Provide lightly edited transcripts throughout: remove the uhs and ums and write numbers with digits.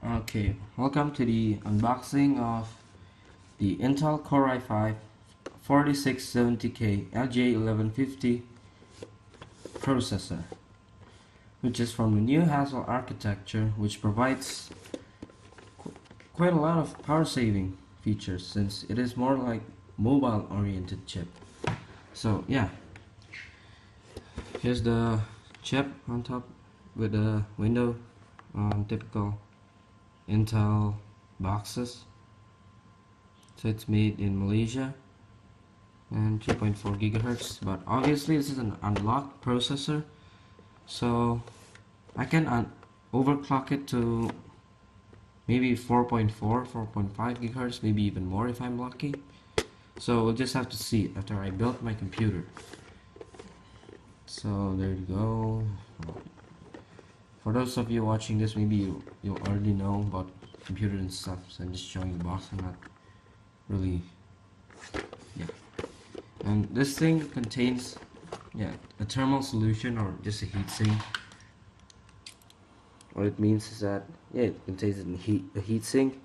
Okay, welcome to the unboxing of the Intel Core i5 4670K LJ1150 processor, which is from the new Haswell architecture, which provides quite a lot of power saving features since it is more like mobile oriented chip. So yeah, here's the chip on top with the window on typical Intel boxes. So it's made in Malaysia and 3.4 gigahertz, but obviously this is an unlocked processor, so I can overclock it to maybe 4.5 gigahertz, maybe even more if I'm lucky. So we'll just have to see after I build my computer. So there you go. For those of you watching this, maybe you already know about computer and stuff, so I'm just showing the box. I'm not really, yeah. And this thing contains, a thermal solution or just a heat sink. What it means is that it contains a heat sink,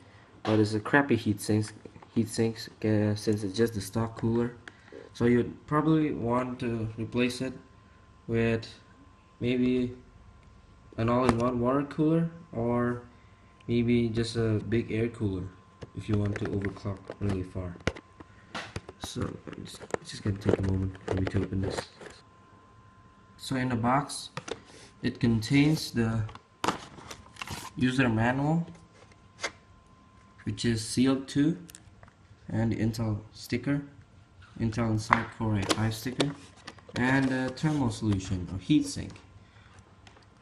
but it's a crappy heat sink. Since it's just the stock cooler, so you'd probably want to replace it with maybe an all-in-one water cooler, or maybe just a big air cooler if you want to overclock really far. So it's just gonna take a moment for me to open this. So in the box, it contains the user manual, which is sealed too, and the Intel sticker, Intel Inside Core i5 sticker, and a thermal solution or heatsink.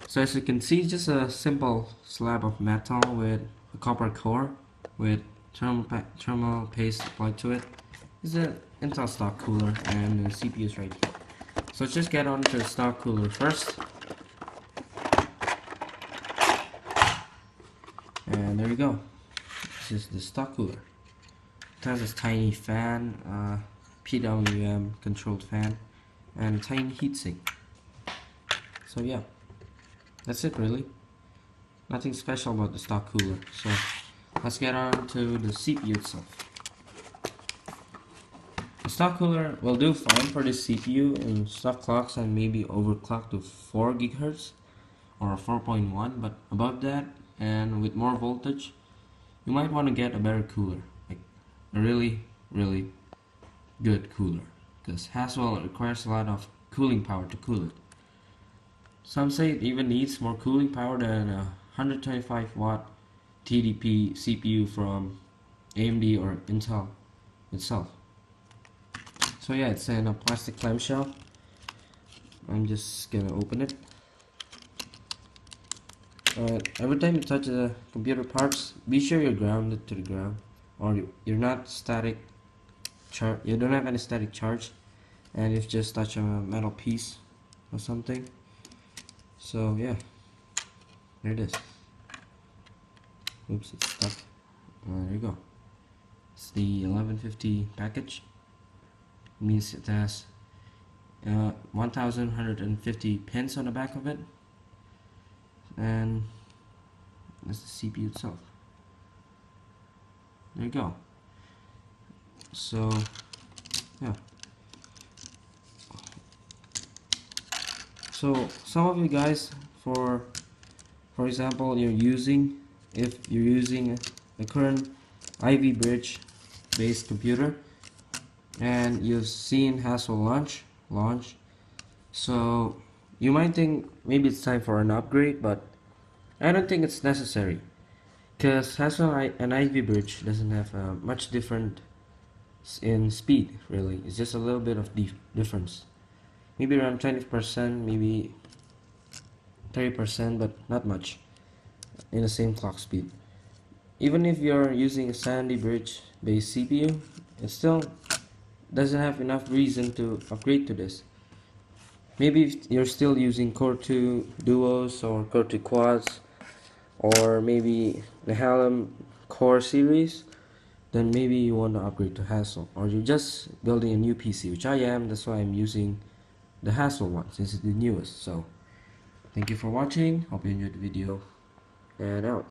So as you can see, just a simple slab of metal with a copper core with thermal paste applied to it. This is an Intel stock cooler, and the CPU is right here. So let's just get on to the stock cooler first. And there you go. This is the stock cooler. It has this tiny fan, PWM controlled fan, and a tiny heatsink. So yeah, that's it really. Nothing special about the stock cooler. So let's get on to the CPU itself. The stock cooler will do fine for the CPU in stock clocks and maybe overclock to 4 gigahertz or 4.1, but above that and with more voltage, you might want to get a better cooler, like a really good cooler, because Haswell requires a lot of cooling power to cool it. Some say it even needs more cooling power than a 125 watt TDP CPU from AMD or Intel itself. So yeah, it's in a plastic clamshell. I'm just gonna open it. Every time you touch the computer parts, be sure you're grounded to the ground, or you're not static. You don't have any static charge, and you've just touched a metal piece or something. So yeah, there it is. Oops, it's stuck. There you go. It's the 1150 package. It means it has 1150 pins on the back of it, and that's the CPU itself. There you go. So yeah. So some of you guys, for example, if you're using a current Ivy Bridge based computer and you've seen Haswell launch, so you might think maybe it's time for an upgrade, but I don't think it's necessary, because Haswell and Ivy Bridge doesn't have much different in speed really. It's just a little bit of difference. Maybe around 20%, maybe 30%, but not much in the same clock speed. Even if you're using a Sandy Bridge based CPU, it still doesn't have enough reason to upgrade to this. Maybe if you're still using Core 2 Duos or Core 2 Quads, or maybe the Hallam Core series, then maybe you want to upgrade to Haswell, or you're just building a new PC, which I am. That's why I'm using the Haswell one since it's the newest. So thank you for watching, hope you enjoyed the video, and out.